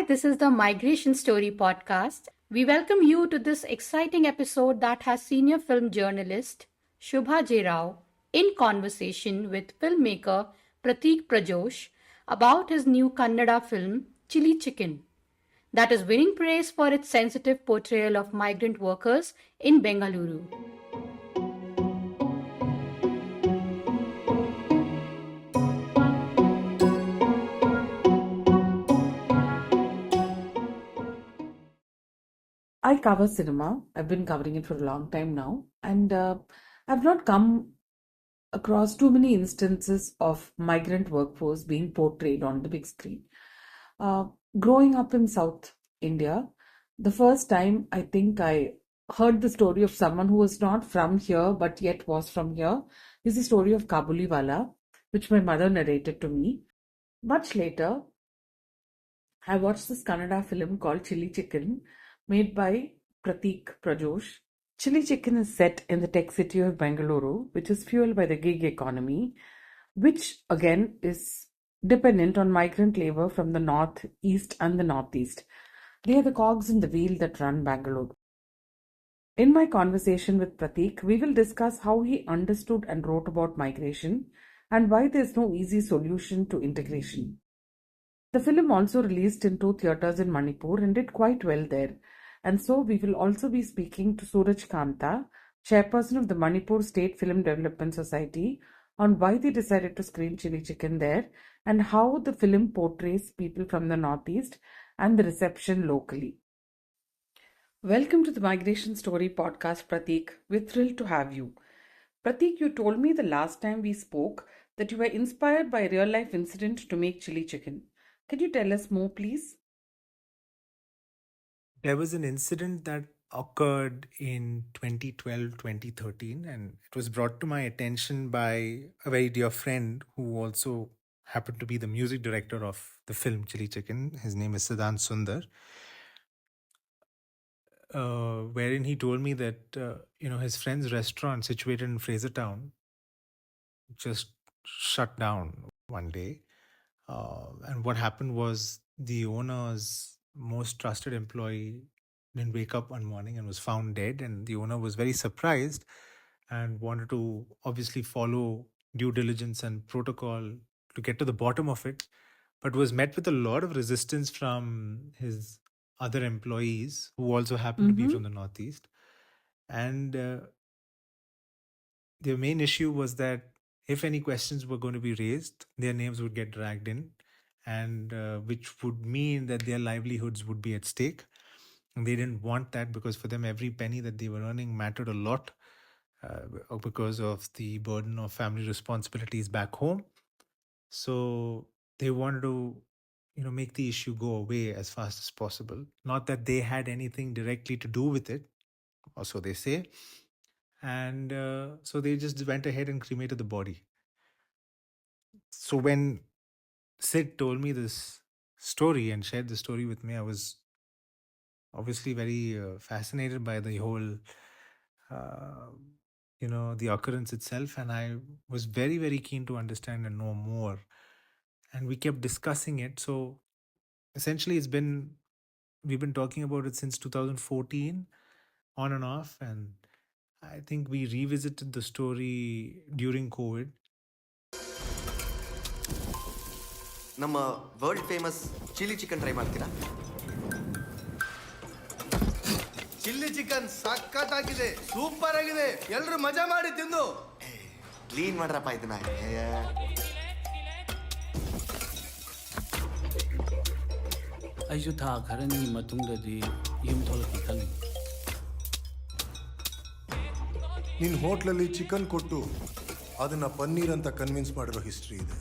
this is the Migration Story podcast. We welcome you to this exciting episode that has senior film journalist Subha J Rao in conversation with filmmaker Prateek Prajosh about his new Kannada film Chilli Chicken that is winning praise for its sensitive portrayal of migrant workers in Bengaluru. I cover cinema. I've been covering it for a long time now, and I've not come across too many instances of migrant workforce being portrayed on the big screen. Uh, Growing up in South India, the first time I think I heard the story of someone who was not from here but yet was from here is the story of Kabuliwala, which my mother narrated to me. Much later, I watched this Kannada film called Chilli Chicken, made by Prateek Prajosh. Chilli Chicken is set in the tech city of Bengaluru, which is fueled by the gig economy, which again is dependent on migrant labor from the north, east, and the northeast. They are the cogs in the wheel that run Bangalore. In my conversation with Prateek, we will discuss how he understood and wrote about migration and why there's no easy solution to integration. The film also released in 2 theatres in Manipur and did quite well there. And so we will also be speaking to Suraj Kanta, chairperson of the Manipur State Film Development Society, on why they decided to screen Chilli Chicken there and how the film portrays people from the Northeast and the reception locally. Welcome to the Migration Story podcast, Prateek. We're thrilled to have you. Prateek, you told me the last time we spoke that you were inspired by a real life incident to make Chilli Chicken. Can you tell us more, please? There was an incident that occurred in 2012, 2013, and it was brought to my attention by a very dear friend who also happened to be the music director of the film Chilli Chicken. His name is Siddhant Sundar, wherein he told me that his friend's restaurant situated in Frasertown just shut down one day. And what happened was the owner's most trusted employee didn't wake up one morning and was found dead. And the owner was very surprised and wanted to obviously follow due diligence and protocol to get to the bottom of it, but was met with a lot of resistance from his other employees who also happened to be from the Northeast. And the main issue was that if any questions were going to be raised, their names would get dragged in, and which would mean that their livelihoods would be at stake. And they didn't want that because for them, every penny that they were earning mattered a lot because of the burden of family responsibilities back home. So they wanted to, make the issue go away as fast as possible. Not that they had anything directly to do with it, or so they say. And so they just went ahead and cremated the body. So when Sid told me this story and shared the story with me, I was obviously very fascinated by the whole, the occurrence itself. And I was very, very keen to understand and know more. And we kept discussing it. So essentially, we've been talking about it since 2014, on and off. And I think we revisited the story during COVID. ನಮ್ಮ world famous chilli chicken try ಮಾಡ್ತೀರಾ? Chilli chicken ಸಖತ್ತಾಗಿದೆ, super ಆಗಿದೆ, ಎಲ್ಲರೂ ಮಜಾ ಮಾಡಿ ತಿಂದು. Clean ಮಾಡ್ರಪ್ಪ ಇದನ್ನ. ꯑꯩꯁꯨ ꯊꯥ ꯈꯔꯅꯤ ꯃꯇꯨꯡꯗꯗꯤ ꯌꯨꯝ ꯊꯣꯛꯂꯛꯀꯦ ꯈꯜꯂꯤ. ನಿನ್ನ ಹೋಟ್ಲಲ್ಲಿ ಚಿಕನ್ ಕೊಟ್ಟು ಅದನ್ನ ಪನ್ನೀರ್ ಅಂತ ಕನ್ವಿನ್ಸ್ ಮಾಡಿರೋ ಹಿಸ್ಟ್ರಿ ಇದೆ.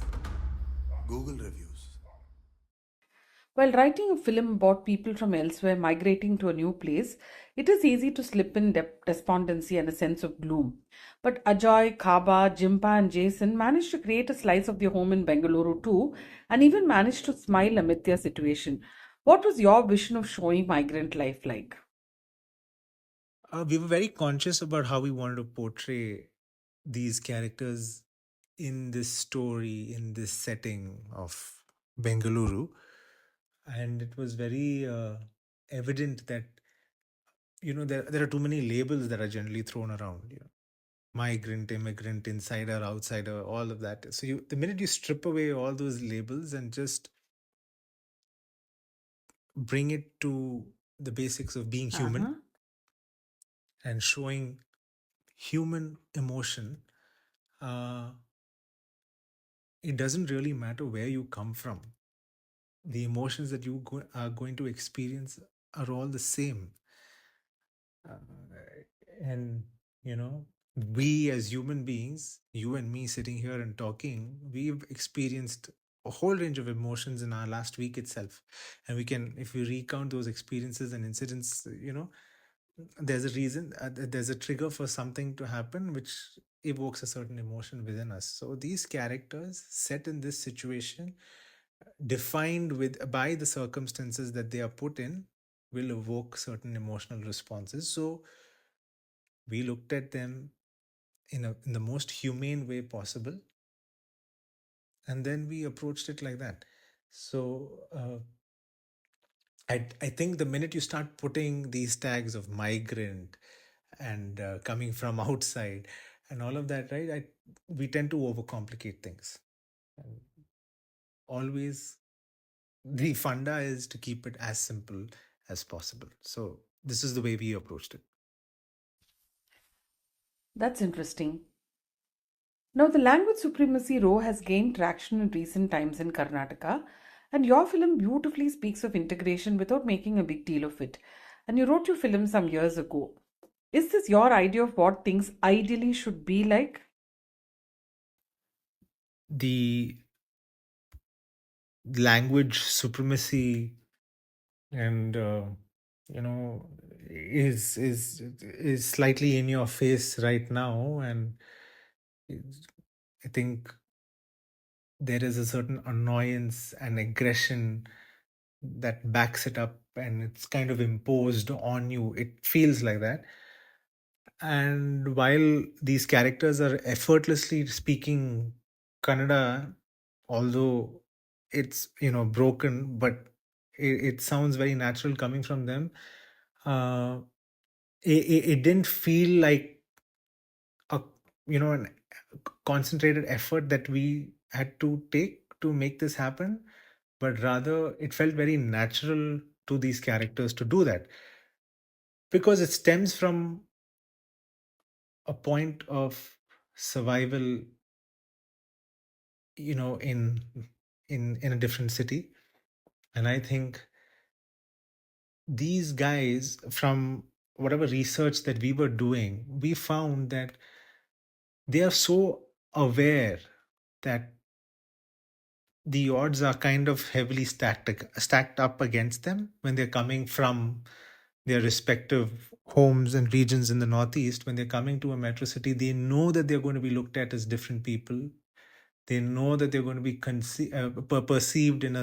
Google reviews. While writing a film about people from elsewhere migrating to a new place, it is easy to slip in despondency and a sense of gloom. But Ajoy, Kaba, Jimpa, and Jason managed to create a slice of their home in Bengaluru too, and even managed to smile amid their situation. What was your vision of showing migrant life like? We were very conscious about how we wanted to portray these characters in this story, in this setting of Bengaluru. and it was very evident that there are too many labels that are generally thrown around. Migrant, immigrant, insider, outsider, all of that. So the minute you strip away all those labels and just bring it to the basics of being human Uh-huh. and showing human emotion, uh, it doesn't really matter where you come from. The emotions that are going to experience are all the same. Uh, and, you know, we as human beings, you and me sitting here and talking, we've experienced a whole range of emotions in our last week itself. And we can, if we recount those experiences and incidents, there's a reason, there's a trigger for something to happen which evokes a certain emotion within us. So these characters set in this situation, defined by the circumstances that they are put in, will evoke certain emotional responses. So we looked at them in the most humane way possible, and then we approached it like that. So I think the minute you start putting these tags of migrant and coming from outside and all of that, right, we tend to overcomplicate things. And always the funda is to keep it as simple as possible. So this is the way we approached it. That's interesting. Now, the language supremacy row has gained traction in recent times in Karnataka, and your film beautifully speaks of integration without making a big deal of it. And you wrote your film some years ago. Is this your idea of what things ideally should be like? The language supremacy and is slightly in your face right now, and I think there is a certain annoyance and aggression that backs it up, and it's kind of imposed on you. It feels like that. And while these characters are effortlessly speaking Kannada, although it's broken, but it sounds very natural coming from them. uh it didn't feel like a an concentrated effort that we had to take to make this happen, but rather it felt very natural to these characters to do that, because it stems from a point of survival, in a different city. And I think these guys, from whatever research that we were doing, we found that they are so aware that the odds are kind of heavily stacked up against them when they're coming from their respective homes and regions in the Northeast. When they're coming to a metro city, they know that they're going to be looked at as different people. They know that they're going to be perceived in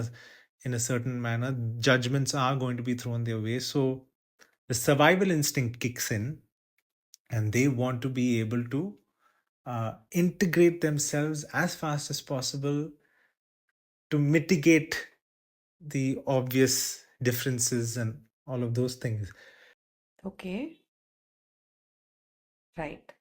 a certain manner. Judgments are going to be thrown their way. So the survival instinct kicks in, and they want to be able to integrate themselves as fast as possible to mitigate the obvious differences and all of those things. Okay, right.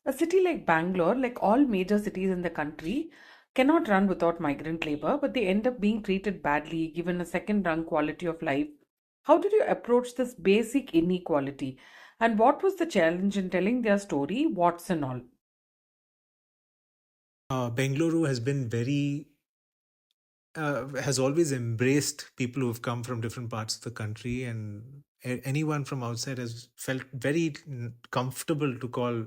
A city like Bangalore, like all major cities in the country, cannot run without migrant labor, but they end up being treated badly, given a second rung quality of life. How did you approach this basic inequality? And what was the challenge in telling their story, what's and all? Bengaluru has always embraced people who have come from different parts of the country, and anyone from outside has felt very comfortable to call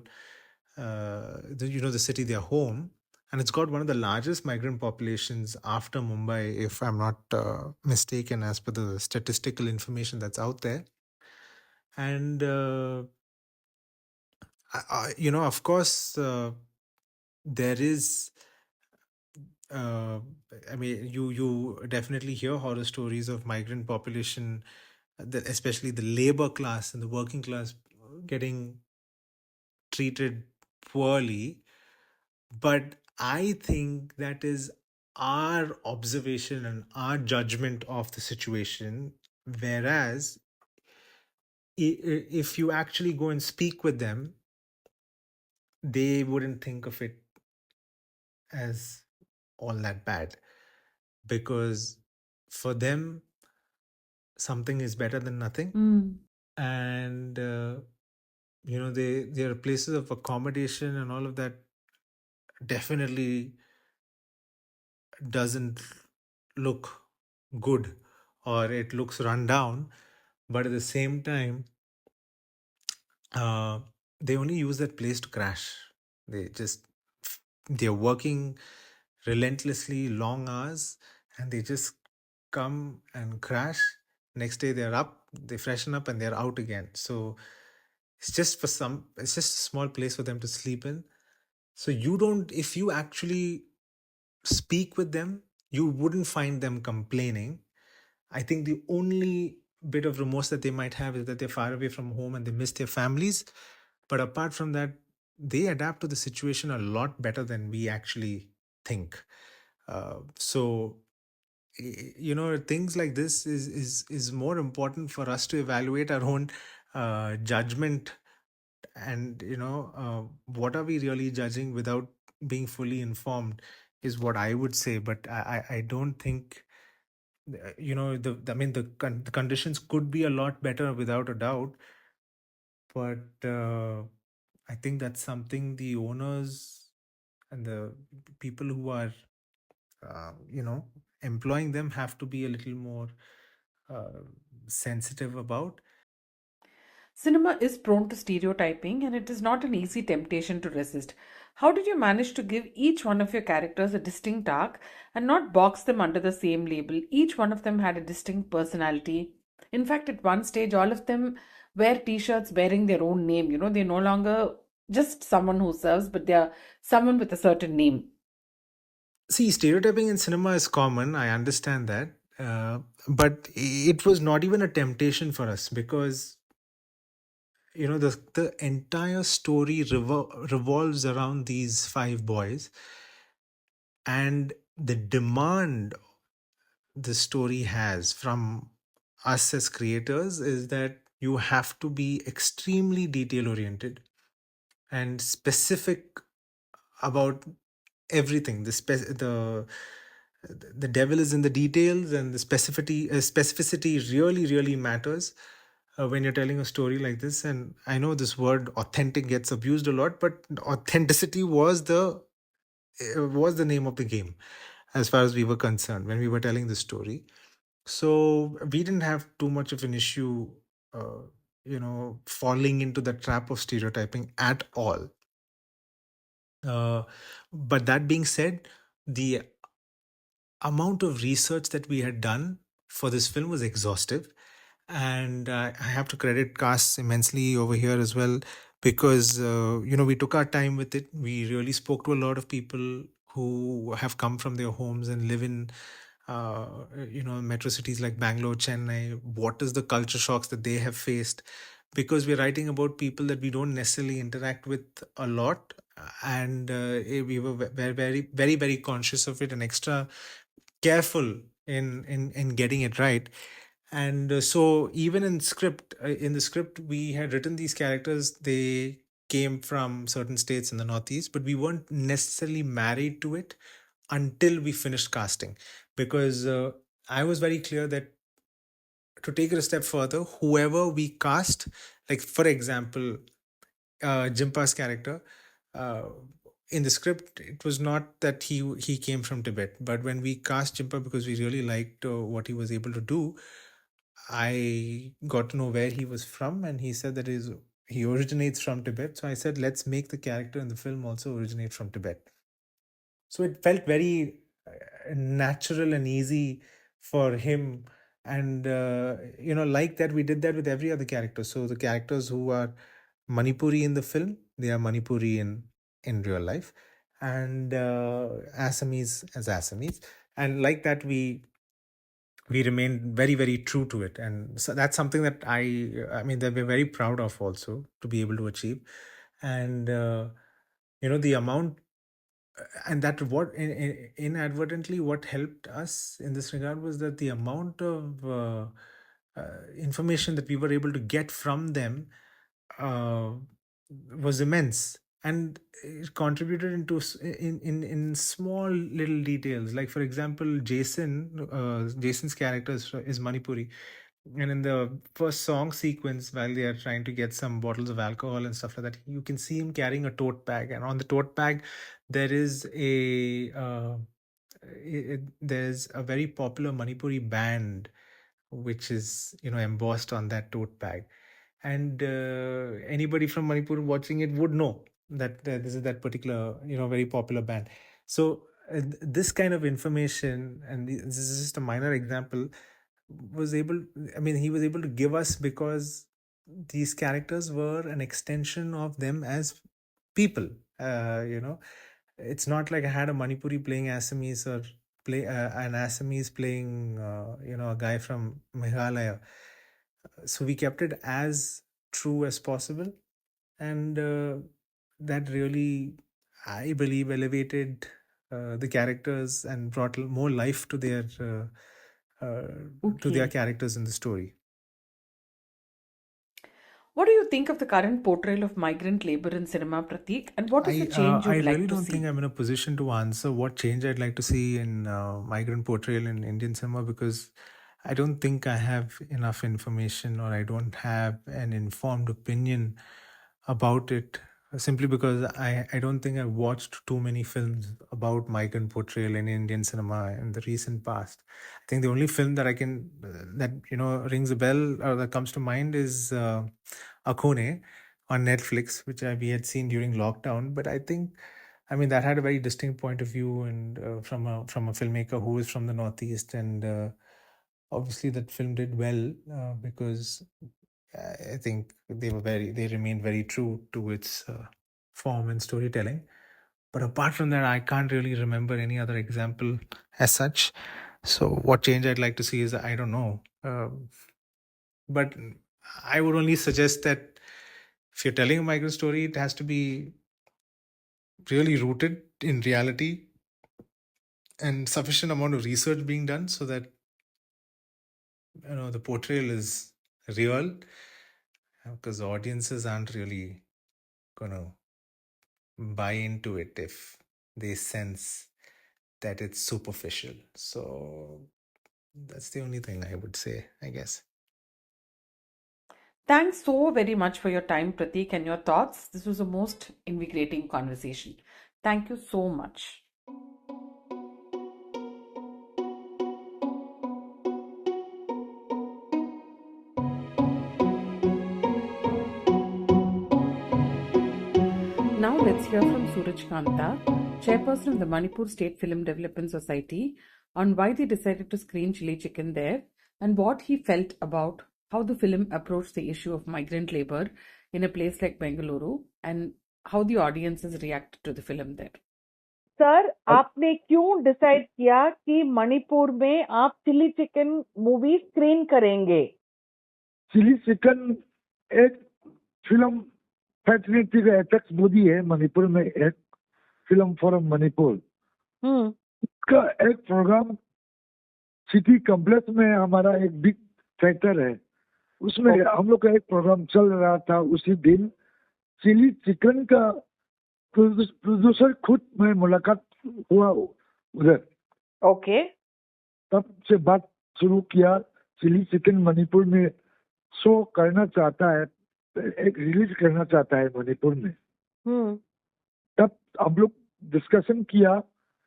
the city their home. And it's got one of the largest migrant populations after Mumbai, if I'm not mistaken, as per the statistical information that's out there. And of course, there is uh, I mean, you definitely hear horror stories of migrant population, especially the labor class and the working class, getting treated poorly. But I think that is our observation and our judgment of the situation. Whereas if you actually go and speak with them, they wouldn't think of it as all that bad, because for them something is better than nothing. And there are places of accommodation and all of that definitely doesn't look good, or it looks run down. But at the same time, uh, they only use that place to crash. They're working relentlessly long hours, and they just come and crash. Next day they're up, they freshen up, and they're out again. So it's just a small place for them to sleep in. So if you actually speak with them, you wouldn't find them complaining. I think the only bit of remorse that they might have is that they're far away from home and they miss their families. But apart from that, they adapt to the situation a lot better than we actually think. So things like this is more important for us to evaluate our own judgment. And what are we really judging without being fully informed, is what I would say. But I don't think the conditions could be a lot better, without a doubt. But I think that's something the owners and the people who are employing them have to be a little more uh, sensitive about. Cinema is prone to stereotyping, and it is not an easy temptation to resist. How did you manage to give each one of your characters a distinct arc and not box them under the same label? Each one of them had a distinct personality. In fact, at one stage, all of them wear t shirts bearing their own name. They're no longer just someone who serves, but they're someone with a certain name. See, stereotyping in cinema is common. I understand that. But it was not even a temptation for us, because the entire story revolves around these five boys, and the demand the story has from us as creators is that you have to be extremely detail oriented and specific about everything. The devil is in the details, and the specificity really really matters when you're telling a story like this. And I know this word authentic gets abused a lot, but authenticity was the name of the game, as far as we were concerned, when we were telling the story. So we didn't have too much of an issue falling into the trap of stereotyping at all. uh, but that being said, the amount of research that we had done for this film was exhaustive. And I have to credit cast immensely over here as well, because we took our time with it. We really spoke to a lot of people who have come from their homes and live in uh, metro cities like Bangalore, Chennai. What is the culture shocks that they have faced? Because we're writing about people that we don't necessarily interact with a lot. And we were very very very very conscious of it, and extra careful in getting it right. And so even in the script, we had written these characters. They came from certain states in the Northeast, but we weren't necessarily married to it until we finished casting, because I was very clear that to take it a step further, whoever we cast, like for example, Jimpa's character, uh, in the script, it was not that he came from Tibet, but when we cast Jimpa, because we really liked what he was able to do, I got to know where he was from, and he said that he originates from Tibet. So I said, let's make the character in the film also originate from Tibet. So it felt very natural and easy for him. And like that, we did that with every other character. So the characters who are Manipuri in the film, they are Manipuri in real life, and Assamese as Assamese. And like that, we remained very very true to it. And so that's something that I mean that we're very proud of also, to be able to achieve. And the amount and that what inadvertently what helped us in this regard was that the amount of information that we were able to get from them uh, was immense, and it contributed in small little details. Like, for example, Jason's character is Manipuri, and in the first song sequence, while they are trying to get some bottles of alcohol and stuff like that, you can see him carrying a tote bag, and on the tote bag there is there's a very popular Manipuri band which is embossed on that tote bag, and anybody from Manipur watching it would know that this is that particular very popular band. So this kind of information, and this is just a minor example, was able I mean he was able to give us, because these characters were an extension of them as people. It's not like I had a Manipuri playing Assamese, or play an Assamese playing a guy from Meghalaya. So we kept it as true as possible, and that really, I believe, elevated the characters and brought more life to their Okay. characters in the story. What do you think of the current portrayal of migrant labor in cinema, Prateek? And what is the change I you'd really like to don't think see? I'm in a position to answer what change I'd like to see in migrant portrayal in Indian cinema, because I don't think I have enough information, or I don't have an informed opinion about it, simply because I don't think I've watched too many films about migrant portrayal in Indian cinema in the recent past. I think the only film that I can that rings a bell or that comes to mind is Akone on Netflix, which we had seen during lockdown. But I mean, that had a very distinct point of view, and from a filmmaker who is from the Northeast, and obviously that film did well because I think they remained very true to its form and storytelling. But apart from that, I can't really remember any other example as such. So what change I'd like to see is, I don't know. But I would only suggest that if you're telling a migrant story, it has to be really rooted in reality and sufficient amount of research being done, so that the portrayal is real, because audiences aren't really gonna buy into it if they sense that it's superficial. So that's the only thing I would say, I guess. Thanks so very much for your time, Prateek, and your thoughts. This was a most invigorating conversation. Thank you so much. Now let's hear from Suraj Kanta, chairperson of the Manipur State Film Development Society, on why they decided to screen Chilli Chicken there and what he felt about how the film approached the issue of migrant labor in a place like Bengaluru and how the audiences reacted to the film there. Sir आपने क्यों decide किया कि मणिपुर में आप chilli chicken movie screen करेंगे? Chilli chicken एक film fraternity का apex body है मणिपुर में, एक फिल्म फोरम मणिपुर। इसका एक प्रोग्राम सिटी कॉम्प्लेक्स में हमारा एक बिग थिएटर है, उसमें हम लोग का एक प्रोग्राम चल रहा था। उसी दिन चिली चिकन का प्रोड्यूसर खुद में मुलाकात हुआ उधर। ओके। तब से बात शुरू किया, चिली चिकन मणिपुर में शो करना चाहता है, एक रिलीज करना चाहता है मणिपुर में। तब हम लोग डिस्कशन किया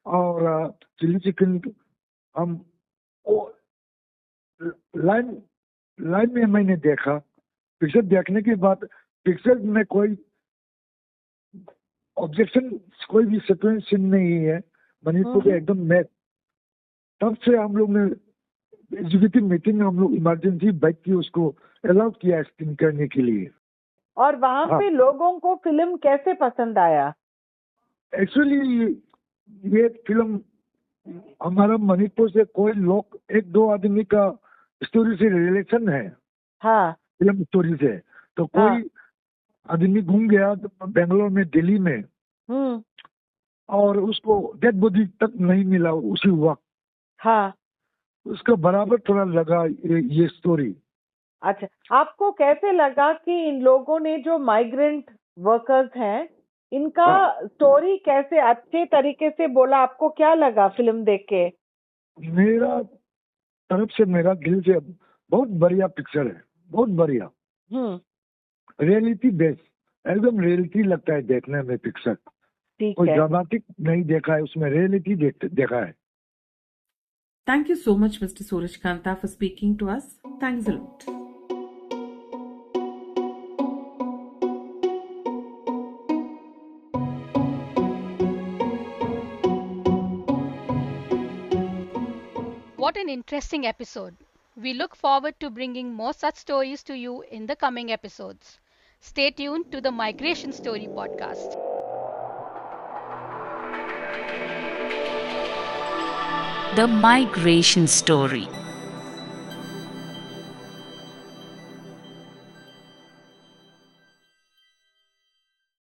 और चिली चिकन हम लाइन में मैंने देखा। पिक्चर देखने के बाद पिक्चर में कोई ऑब्जेक्शन, कोई भी सीक्वेंस नहीं है, मणिपुर के एकदम मैच। तब से हम लोग ने एग्जीक्यूटिव मीटिंग में हम लोग इमरजेंसी बैठ के उसको अलाउ किया स्क्रीन करने के लिए। और वहां पे लोगों को फिल्म कैसे पसंद आया? एक्चुअली ये फिल्म हमारा मणिपुर से कोई लोग, एक दो आदमी का स्टोरी से रिलेशन है। हाँ। फिल्म स्टोरी से तो कोई आदमी घूम गया बेंगलोर में, दिल्ली में, और उसको डेड बॉडी तक नहीं मिला उसी वक्त, हाँ, उसका बराबर थोड़ा लगा ये स्टोरी। अच्छा, आपको कैसे लगा कि इन लोगों ने जो माइग्रेंट वर्कर्स हैं, इनका स्टोरी कैसे अच्छे तरीके से बोला? आपको क्या लगा फिल्म देख के? मेरा तरफ से, मेरा दिल से बहुत बढ़िया पिक्चर है, बहुत बढ़िया, रियलिटी बेस्ड, एकदम रियलिटी लगता है देखने में पिक्चर। ठीक कोई है। ड्रामेटिक नहीं देखा है उसमें, रियलिटी देखा है। Thank you so much, Mr. Suraj Kanta, for speaking to us. Thanks a lot. What an interesting episode. We look forward to bringing more such stories to you in the coming episodes. Stay tuned to the Migration Story podcast. The Migration Story.